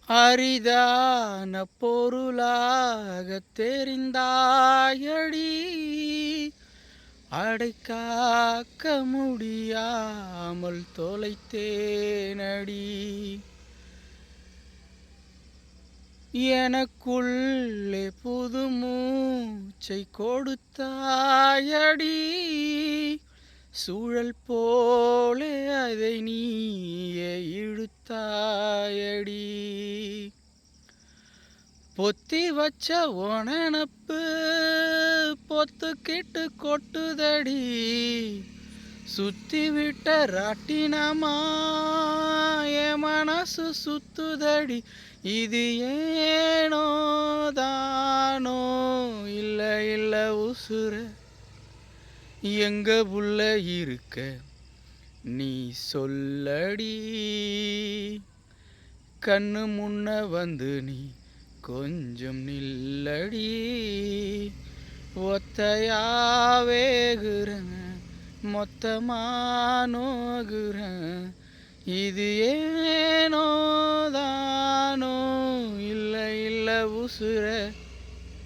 அரிதான பொருளாகத் தெரிந்தாயடி, அடைக்காக்க முடியாமல் தொலைத்தேனடி. எனக்குள்ளே புது மூச்சை கொடுத்தாயடி, சூழல் போலே அதை நீயே இழுத்தாயடி. பொத்தி வச்ச உனப்பு பொத்துக்கிட்டு கொட்டுதடி, சுத்தி விட்ட ராட்டினமா என் மனசு சுத்துதடி. இது ஏனோ தானோ இல்ல இல்ல உசுர எங்க புள்ள இருக்க நீ சொல்லடி. கண்ணு முன்ன வந்து நீ கொஞ்சம் நில்லடி, ஒத்தையாவேகுறேன் மொத்தமா நோகுறேன். இது ஏனோ தானோ இல்ல இல்ல உசுர